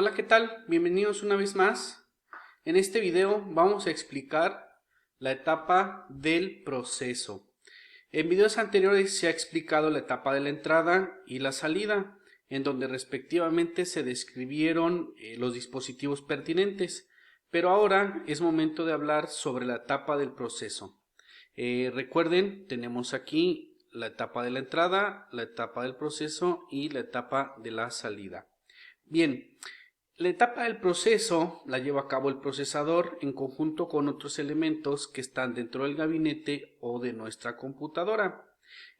Hola, ¿qué tal? Bienvenidos una vez más. En este video vamos a explicar la etapa del proceso. En videos anteriores se ha explicado la etapa de la entrada y la salida, en donde respectivamente se describieron los dispositivos pertinentes, pero ahora es momento de hablar sobre la etapa del proceso. Recuerden, tenemos aquí la etapa de la entrada, la etapa del proceso y la etapa de la salida. Bien, la etapa del proceso la lleva a cabo el procesador en conjunto con otros elementos que están dentro del gabinete o de nuestra computadora.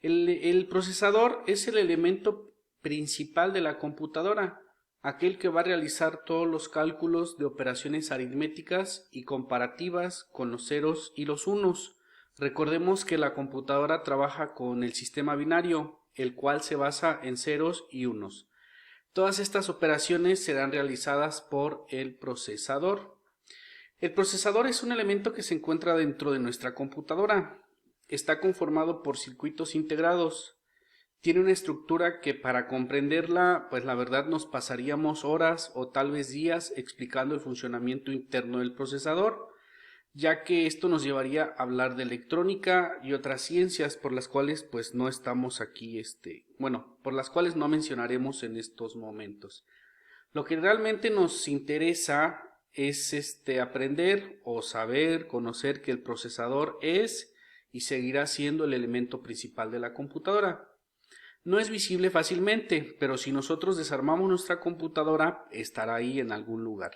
El procesador es el elemento principal de la computadora, aquel que va a realizar todos los cálculos de operaciones aritméticas y comparativas con los ceros y los unos. Recordemos que la computadora trabaja con el sistema binario, el cual se basa en ceros y unos. Todas estas operaciones serán realizadas por el procesador. El procesador es un elemento que se encuentra dentro de nuestra computadora. Está conformado por circuitos integrados. Tiene una estructura que para comprenderla, pues la verdad nos pasaríamos horas o tal vez días explicando el funcionamiento interno del procesador, ya que esto nos llevaría a hablar de electrónica y otras ciencias por las cuales pues no estamos aquí, por las cuales no mencionaremos en estos momentos. Lo que realmente nos interesa es aprender o saber, conocer que el procesador es y seguirá siendo el elemento principal de la computadora. No es visible fácilmente, pero si nosotros desarmamos nuestra computadora, estará ahí en algún lugar.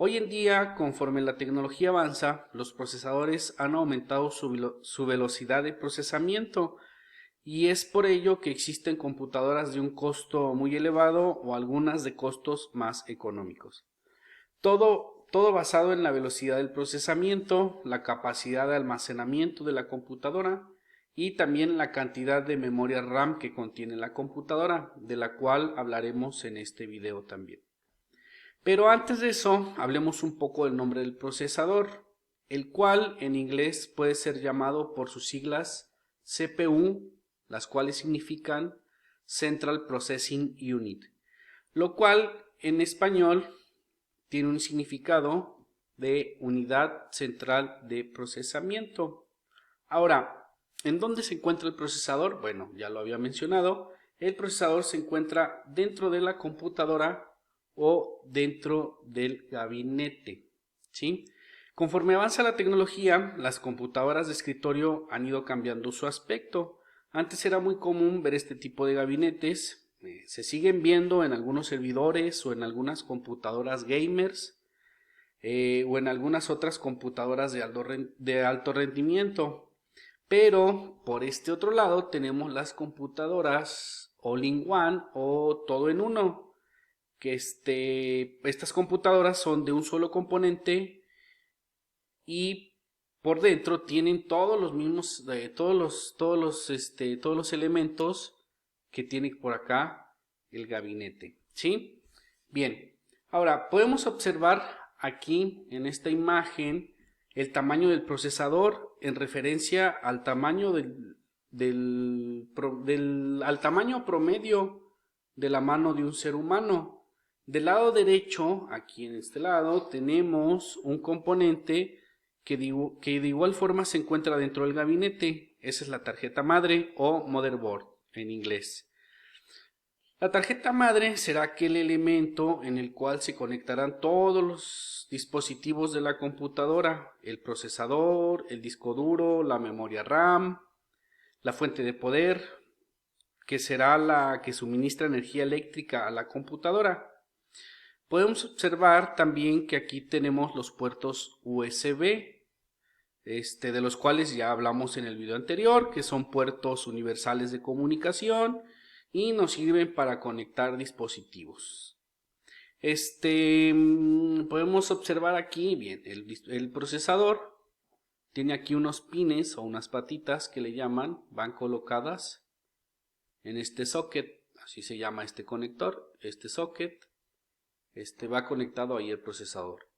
Hoy en día, conforme la tecnología avanza, los procesadores han aumentado su velocidad de procesamiento y es por ello que existen computadoras de un costo muy elevado o algunas de costos más económicos. Todo basado en la velocidad del procesamiento, la capacidad de almacenamiento de la computadora y también la cantidad de memoria RAM que contiene la computadora, de la cual hablaremos en este video también. Pero antes de eso, hablemos un poco del nombre del procesador, el cual en inglés puede ser llamado por sus siglas CPU, las cuales significan Central Processing Unit, lo cual en español tiene un significado de unidad central de procesamiento. Ahora, ¿en dónde se encuentra el procesador? Bueno, ya lo había mencionado, el procesador se encuentra dentro de la computadora o dentro del gabinete, ¿sí? Conforme avanza la tecnología, las computadoras de escritorio han ido cambiando su aspecto. Antes era muy común ver este tipo de gabinetes, se siguen viendo en algunos servidores o en algunas computadoras gamers o en algunas otras computadoras de alto rendimiento. Pero por este otro lado tenemos las computadoras all-in-one o todo en uno, que estas computadoras son de un solo componente y por dentro tienen todos los mismos, todos los elementos que tiene por acá el gabinete, ¿sí? Bien, ahora podemos observar aquí en esta imagen el tamaño del procesador en referencia al tamaño al tamaño promedio de la mano de un ser humano. Del lado derecho, aquí en este lado, tenemos un componente que de igual forma se encuentra dentro del gabinete. Esa es la tarjeta madre o motherboard en inglés. La tarjeta madre será aquel elemento en el cual se conectarán todos los dispositivos de la computadora, el procesador, el disco duro, la memoria RAM, la fuente de poder, que será la que suministra energía eléctrica a la computadora. Podemos observar también que aquí tenemos los puertos USB, de los cuales ya hablamos en el video anterior, que son puertos universales de comunicación y nos sirven para conectar dispositivos. Podemos observar aquí, bien, el procesador tiene aquí unos pines o unas patitas que le llaman, van colocadas en este socket, así se llama este conector, este socket. Va conectado ahí el procesador.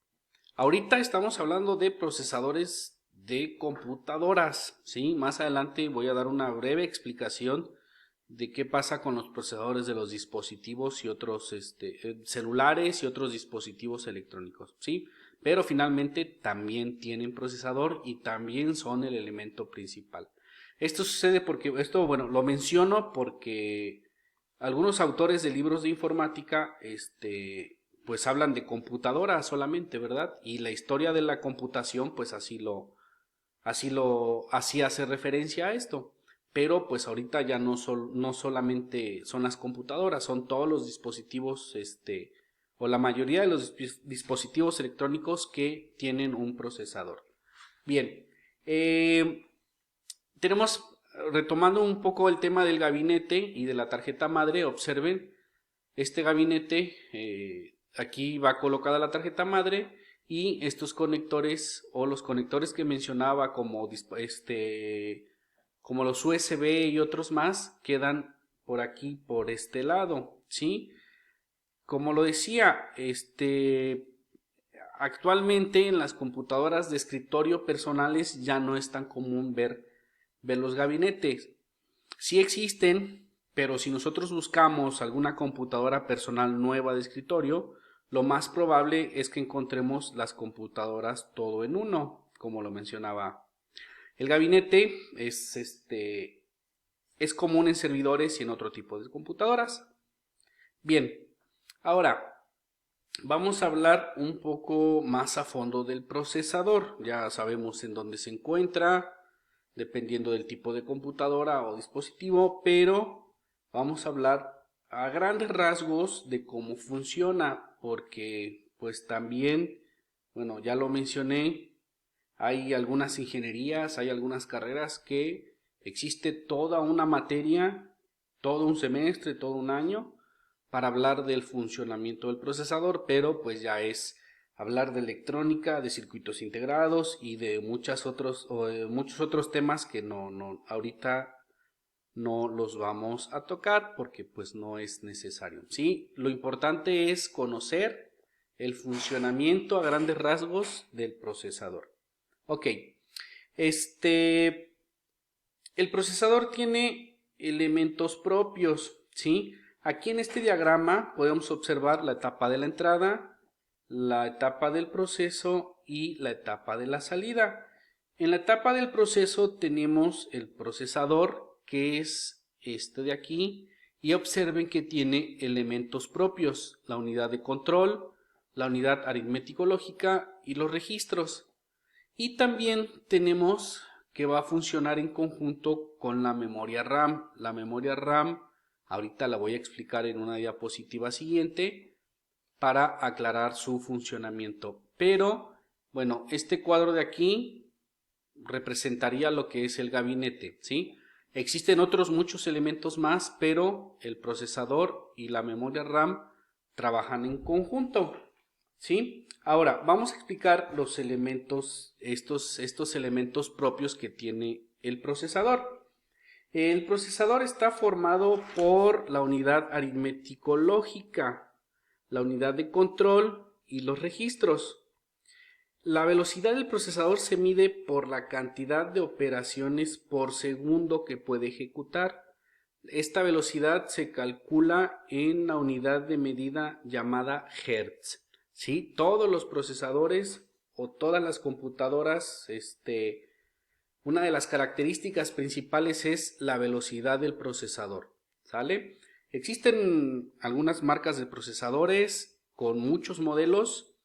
Ahorita estamos hablando de procesadores de computadoras, ¿sí? Más adelante voy a dar una breve explicación de qué pasa con los procesadores de los dispositivos y otros celulares y otros dispositivos electrónicos, ¿sí? Pero finalmente también tienen procesador y también son el elemento principal. Esto sucede porque, bueno, lo menciono porque algunos autores de libros de informática, pues hablan de computadora solamente, ¿verdad? Y la historia de la computación, pues así hace referencia a esto. Pero pues ahorita ya no solamente son las computadoras, son todos los dispositivos, o la mayoría de los dispositivos electrónicos que tienen un procesador. Bien, retomando un poco el tema del gabinete y de la tarjeta madre, observen, este gabinete, aquí va colocada la tarjeta madre y estos conectores o los conectores que mencionaba como los USB y otros más quedan por aquí, por este lado, ¿sí? Como lo decía, actualmente en las computadoras de escritorio personales ya no es tan común ver los gabinetes. Sí existen, pero si nosotros buscamos alguna computadora personal nueva de escritorio, lo más probable es que encontremos las computadoras todo en uno, como lo mencionaba. El gabinete es común en servidores y en otro tipo de computadoras. Bien, ahora vamos a hablar un poco más a fondo del procesador. Ya sabemos en dónde se encuentra, dependiendo del tipo de computadora o dispositivo, pero vamos a hablar a grandes rasgos de cómo funciona, porque pues también, bueno, ya lo mencioné, hay algunas ingenierías, hay algunas carreras que existe toda una materia, todo un semestre, todo un año para hablar del funcionamiento del procesador, pero pues ya es hablar de electrónica, de circuitos integrados y de muchos otros temas que ahorita no los vamos a tocar porque pues no es necesario, ¿sí? Lo importante es conocer el funcionamiento a grandes rasgos del procesador. Ok, el procesador tiene elementos propios, ¿sí? Aquí en este diagrama podemos observar la etapa de la entrada, la etapa del proceso y la etapa de la salida. En la etapa del proceso tenemos el procesador, que es este de aquí, y observen que tiene elementos propios, la unidad de control, la unidad aritmético-lógica y los registros. Y también tenemos que va a funcionar en conjunto con la memoria RAM. La memoria RAM, ahorita la voy a explicar en una diapositiva siguiente para aclarar su funcionamiento. Pero, bueno, este cuadro de aquí representaría lo que es el gabinete, ¿sí? Existen otros muchos elementos más, pero el procesador y la memoria RAM trabajan en conjunto, ¿sí? Ahora, vamos a explicar los elementos, estos elementos propios que tiene el procesador. El procesador está formado por la unidad aritmético-lógica, la unidad de control y los registros. La velocidad del procesador se mide por la cantidad de operaciones por segundo que puede ejecutar. Esta velocidad se calcula en la unidad de medida llamada Hertz. ¿Sí? Todos los procesadores o todas las computadoras, una de las características principales es la velocidad del procesador, ¿sale? Existen algunas marcas de procesadores con muchos modelos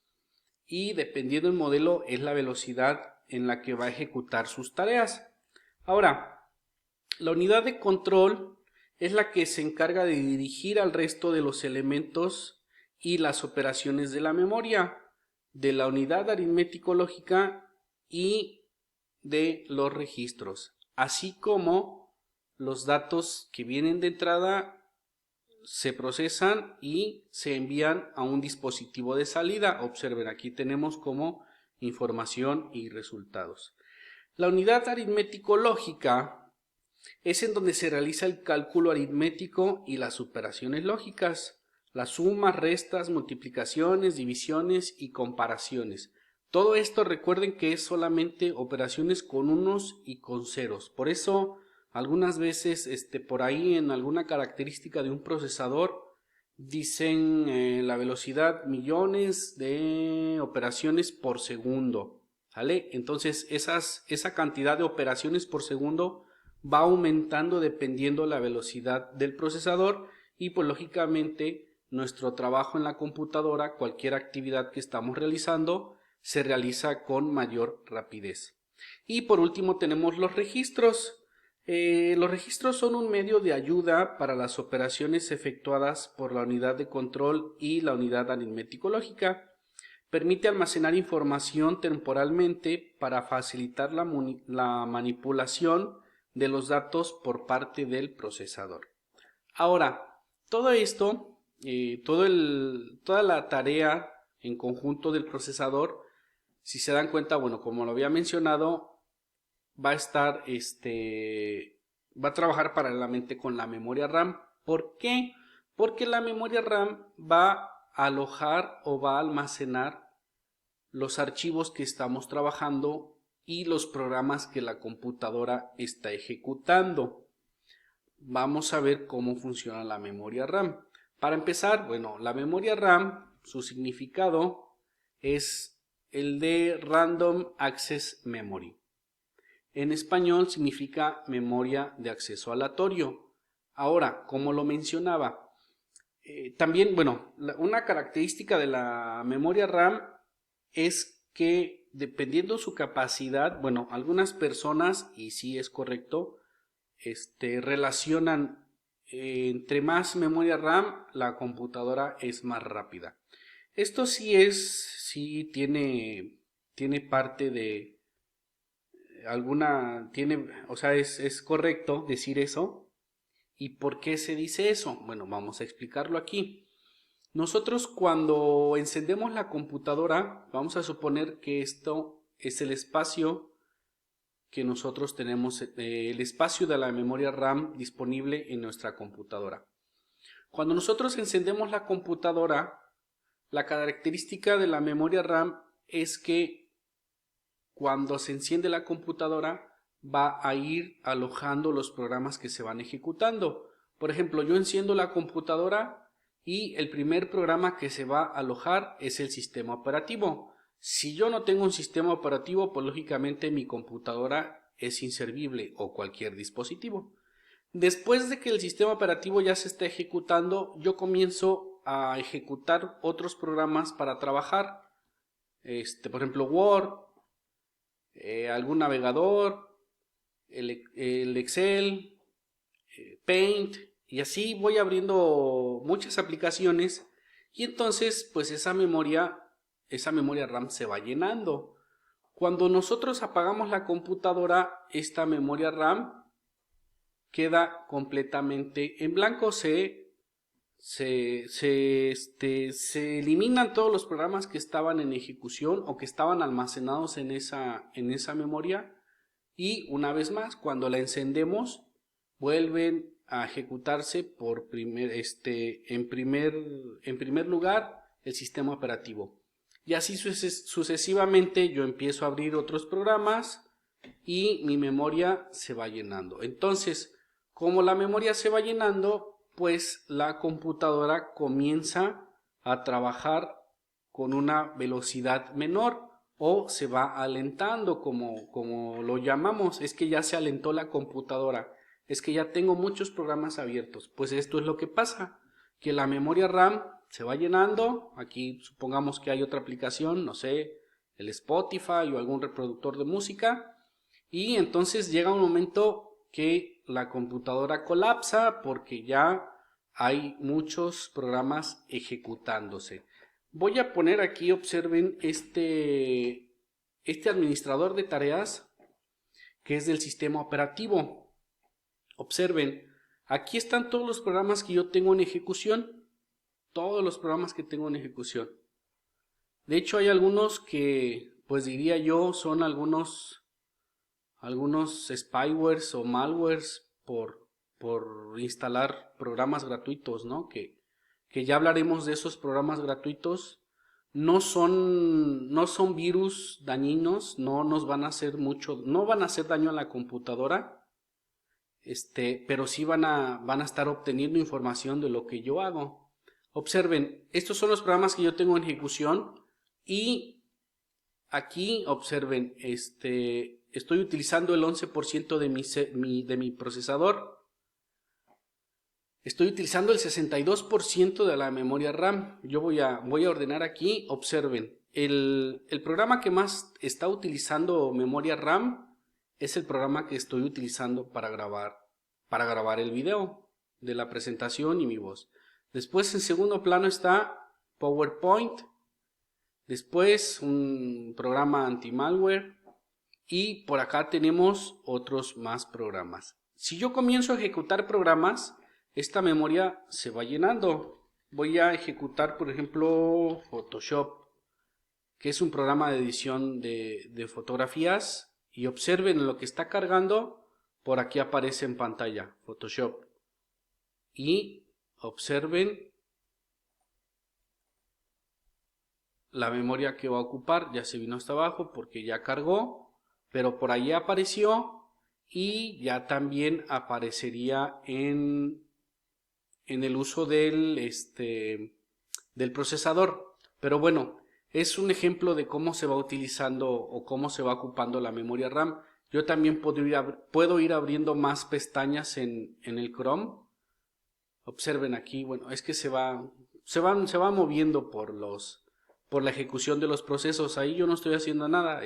y dependiendo del modelo es la velocidad en la que va a ejecutar sus tareas. Ahora, la unidad de control es la que se encarga de dirigir al resto de los elementos y las operaciones de la memoria, de la unidad aritmético-lógica y de los registros, así como los datos que vienen de entrada se procesan y se envían a un dispositivo de salida. Observen, aquí tenemos como información y resultados. La unidad aritmético-lógica es en donde se realiza el cálculo aritmético y las operaciones lógicas, las sumas, restas, multiplicaciones, divisiones y comparaciones. Todo esto recuerden que es solamente operaciones con unos y con ceros. Por eso Algunas veces por ahí en alguna característica de un procesador dicen la velocidad millones de operaciones por segundo, ¿vale? Entonces esa cantidad de operaciones por segundo va aumentando dependiendo la velocidad del procesador y pues lógicamente nuestro trabajo en la computadora, cualquier actividad que estamos realizando, se realiza con mayor rapidez. Y por último tenemos los registros. Los registros son un medio de ayuda para las operaciones efectuadas por la unidad de control y la unidad aritmético-lógica. Permite almacenar información temporalmente para facilitar la manipulación de los datos por parte del procesador. Ahora, todo esto, toda la tarea en conjunto del procesador, si se dan cuenta, bueno, como lo había mencionado, va a trabajar paralelamente con la memoria RAM. ¿Por qué? Porque la memoria RAM va a alojar o va a almacenar los archivos que estamos trabajando y los programas que la computadora está ejecutando. Vamos a ver cómo funciona la memoria RAM. Para empezar, bueno, la memoria RAM, su significado es el de Random Access Memory. En español significa memoria de acceso aleatorio. Ahora, como lo mencionaba, también, bueno, una característica de la memoria RAM es que dependiendo su capacidad, bueno, algunas personas, y sí es correcto, relacionan entre más memoria RAM, la computadora es más rápida. Esto sí tiene parte de o sea, es correcto decir eso. ¿Y por qué se dice eso? Bueno, vamos a explicarlo aquí. Nosotros cuando encendemos la computadora, vamos a suponer que esto es el espacio que nosotros tenemos, el espacio de la memoria RAM disponible en nuestra computadora. Cuando nosotros encendemos la computadora, la característica de la memoria RAM es que cuando se enciende la computadora va a ir alojando los programas que se van ejecutando. Por ejemplo, yo enciendo la computadora y el primer programa que se va a alojar es el sistema operativo. Si yo no tengo un sistema operativo, pues lógicamente mi computadora es inservible o cualquier dispositivo. Después de que el sistema operativo ya se está ejecutando, yo comienzo a ejecutar otros programas para trabajar. Por ejemplo, Word, algún navegador, el Excel, Paint, y así voy abriendo muchas aplicaciones y entonces pues esa memoria RAM se va llenando. Cuando nosotros apagamos la computadora, esta memoria RAM queda completamente en blanco, se eliminan todos los programas que estaban en ejecución o que estaban almacenados en esa memoria, y una vez más cuando la encendemos vuelven a ejecutarse en primer lugar el sistema operativo, y así sucesivamente. Yo empiezo a abrir otros programas y mi memoria se va llenando. Entonces, como la memoria se va llenando, pues la computadora comienza a trabajar con una velocidad menor o se va alentando, como lo llamamos. Es que ya se alentó la computadora, es que ya tengo muchos programas abiertos. Pues esto es lo que pasa, que la memoria RAM se va llenando. Aquí supongamos que hay otra aplicación, no sé, el Spotify o algún reproductor de música, y entonces llega un momento que la computadora colapsa porque ya hay muchos programas ejecutándose. Voy a poner aquí, observen este administrador de tareas que es del sistema operativo. Observen, aquí están todos los programas que yo tengo en ejecución. Todos los programas que tengo en ejecución. De hecho, hay algunos que, pues diría yo, son algunos spywares o malwares por instalar programas gratuitos, ¿no? Que ya hablaremos de esos programas gratuitos. No son virus dañinos, no nos van a hacer mucho, no van a hacer daño a la computadora. pero sí van a estar obteniendo información de lo que yo hago. Observen, estos son los programas que yo tengo en ejecución y aquí observen, estoy utilizando el 11% de mi procesador. Estoy utilizando el 62% de la memoria RAM. Yo voy a ordenar aquí, observen. El programa que más está utilizando memoria RAM es el programa que estoy utilizando para grabar el video de la presentación y mi voz. Después en segundo plano está PowerPoint. Después un programa anti-malware. Y por acá tenemos otros más programas. Si yo comienzo a ejecutar programas, esta memoria se va llenando. Voy a ejecutar, por ejemplo, Photoshop, que es un programa de edición de fotografías. Y observen lo que está cargando. Por aquí aparece en pantalla Photoshop. Y observen la memoria que va a ocupar. Ya se vino hasta abajo porque ya cargó. Pero por ahí apareció y ya también aparecería en el uso del procesador. Pero bueno, es un ejemplo de cómo se va utilizando o cómo se va ocupando la memoria RAM. Yo también puedo ir abriendo más pestañas en el Chrome. Observen aquí, bueno, es que se va moviendo por la ejecución de los procesos. Ahí yo no estoy haciendo nada.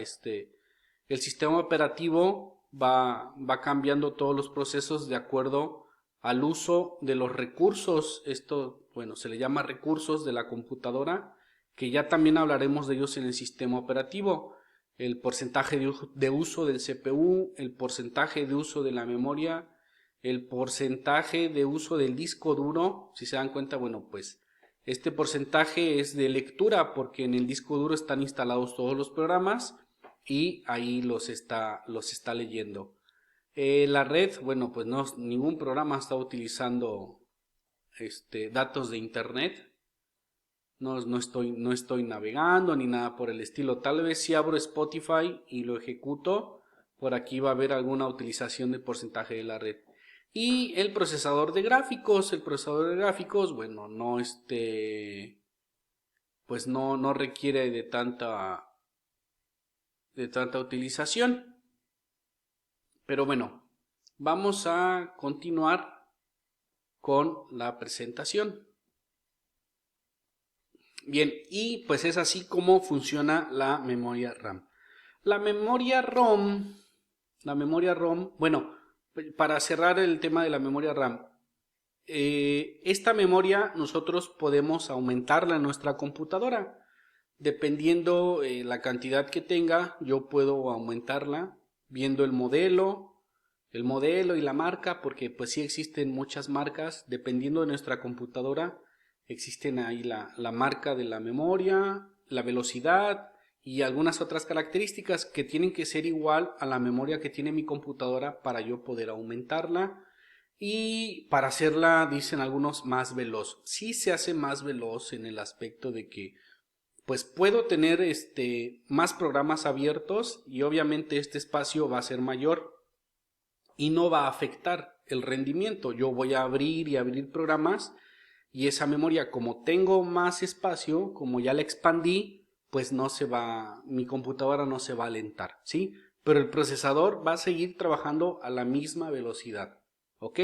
El sistema operativo va cambiando todos los procesos de acuerdo al uso de los recursos. Esto, bueno, se le llama recursos de la computadora, que ya también hablaremos de ellos en el sistema operativo. El porcentaje de uso del CPU, el porcentaje de uso de la memoria, el porcentaje de uso del disco duro. Si se dan cuenta, bueno, pues este porcentaje es de lectura porque en el disco duro están instalados todos los programas y ahí los está leyendo. La red, bueno, pues no, ningún programa está utilizando datos de internet. No estoy navegando ni nada por el estilo. Tal vez si abro Spotify y lo ejecuto, por aquí va a haber alguna utilización del porcentaje de la red. Y el procesador de gráficos, bueno, pues no requiere de tanta utilización. Pero bueno, vamos a continuar con la presentación. Bien, y pues es así como funciona la memoria RAM. La memoria ROM, bueno, para cerrar el tema de la memoria RAM, esta memoria nosotros podemos aumentarla en nuestra computadora. Dependiendo la cantidad que tenga, yo puedo aumentarla viendo el modelo y la marca, porque pues sí existen muchas marcas. Dependiendo de nuestra computadora, existen ahí la marca de la memoria, la velocidad y algunas otras características que tienen que ser igual a la memoria que tiene mi computadora para yo poder aumentarla y para hacerla, dicen algunos, más veloz. Sí se hace más veloz en el aspecto de que pues puedo tener más programas abiertos y obviamente este espacio va a ser mayor y no va a afectar el rendimiento. Yo voy a abrir y abrir programas y esa memoria, como tengo más espacio, como ya la expandí, pues mi computadora no se va a alentar, ¿sí? Pero el procesador va a seguir trabajando a la misma velocidad, ¿ok?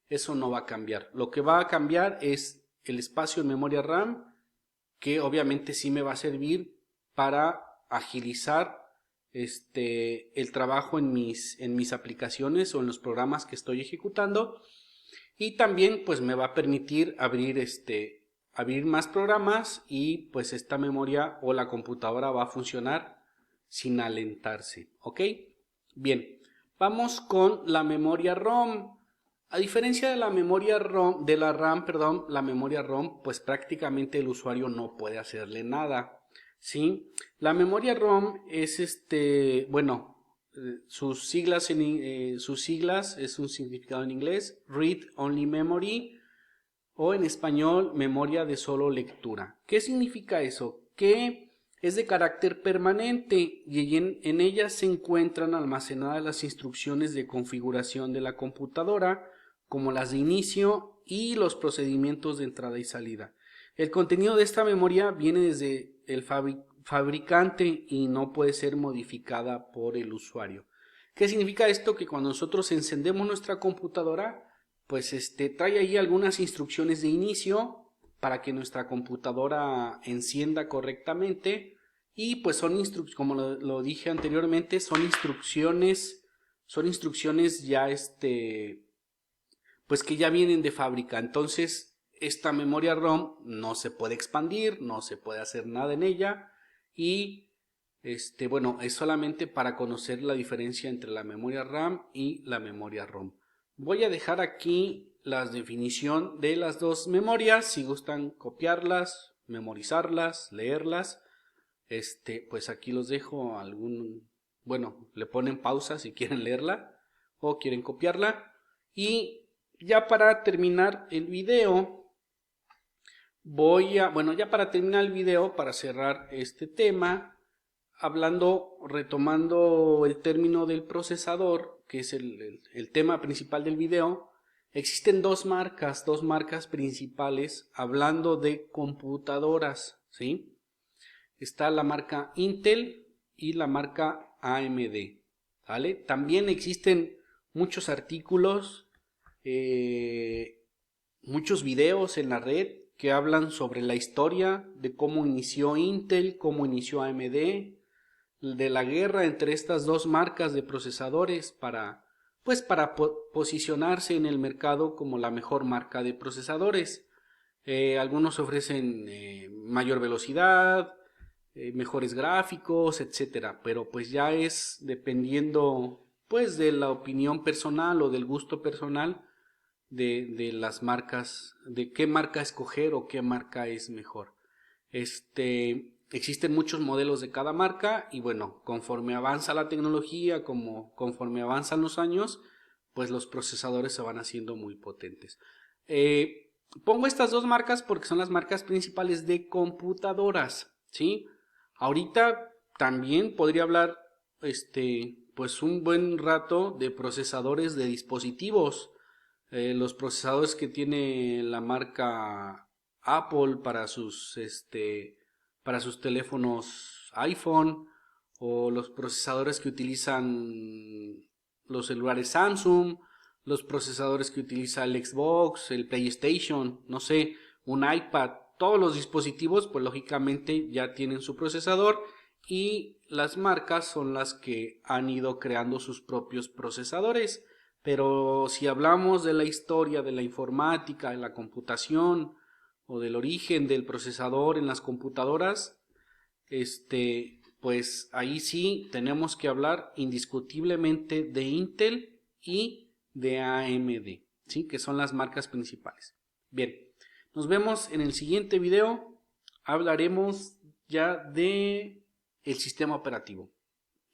Eso no va a cambiar. Lo que va a cambiar es el espacio en memoria RAM, que obviamente sí me va a servir para agilizar el trabajo en mis aplicaciones o en los programas que estoy ejecutando, y también pues me va a permitir abrir más programas y pues esta memoria o la computadora va a funcionar sin alentarse, ¿ok? Bien, vamos con la memoria ROM. A diferencia de la memoria ROM, de la RAM, perdón, la memoria ROM, pues prácticamente el usuario no puede hacerle nada, ¿sí? La memoria ROM es bueno, sus siglas es un significado en inglés, Read Only Memory, o en español, memoria de solo lectura. ¿Qué significa eso? Que es de carácter permanente y en ella se encuentran almacenadas las instrucciones de configuración de la computadora, como las de inicio y los procedimientos de entrada y salida. El contenido de esta memoria viene desde el fabricante y no puede ser modificada por el usuario. ¿Qué significa esto? Que cuando nosotros encendemos nuestra computadora, pues trae ahí algunas instrucciones de inicio para que nuestra computadora encienda correctamente, y pues son instrucciones, como lo dije anteriormente, son instrucciones ya pues que ya vienen de fábrica. Entonces esta memoria ROM no se puede expandir, no se puede hacer nada en ella, y bueno, es solamente para conocer la diferencia entre la memoria RAM y la memoria ROM. Voy a dejar aquí la definición de las dos memorias, si gustan copiarlas, memorizarlas, leerlas, pues aquí los dejo. Bueno, le ponen pausa si quieren leerla o quieren copiarla. Y ya para terminar el video, para cerrar este tema, retomando el término del procesador, que es el tema principal del video. Existen dos marcas principales hablando de computadoras, ¿sí? Está la marca Intel y la marca AMD, ¿vale? También existen muchos artículos, muchos videos en la red que hablan sobre la historia de cómo inició Intel, cómo inició AMD, de la guerra entre estas dos marcas de procesadores para posicionarse en el mercado como la mejor marca de procesadores. Algunos ofrecen mayor velocidad, mejores gráficos, etcétera, pero pues ya es dependiendo pues de la opinión personal o del gusto personal de las marcas, de qué marca escoger o qué marca es mejor. Existen muchos modelos de cada marca, y bueno, conforme avanza la tecnología, conforme avanzan los años, pues los procesadores se van haciendo muy potentes. Pongo estas dos marcas porque son las marcas principales de computadoras, ¿sí? Ahorita también podría hablar pues un buen rato de procesadores de dispositivos. Los procesadores que tiene la marca Apple para sus teléfonos iPhone, o los procesadores que utilizan los celulares Samsung, los procesadores que utiliza el Xbox, el PlayStation, no sé, un iPad. Todos los dispositivos pues lógicamente ya tienen su procesador, y las marcas son las que han ido creando sus propios procesadores. Pero si hablamos de la historia de la informática, de la computación, o del origen del procesador en las computadoras, pues ahí sí tenemos que hablar indiscutiblemente de Intel y de AMD, ¿sí? Que son las marcas principales. Bien, nos vemos en el siguiente video. Hablaremos ya de el sistema operativo.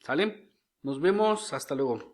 ¿Sale? Nos vemos, hasta luego.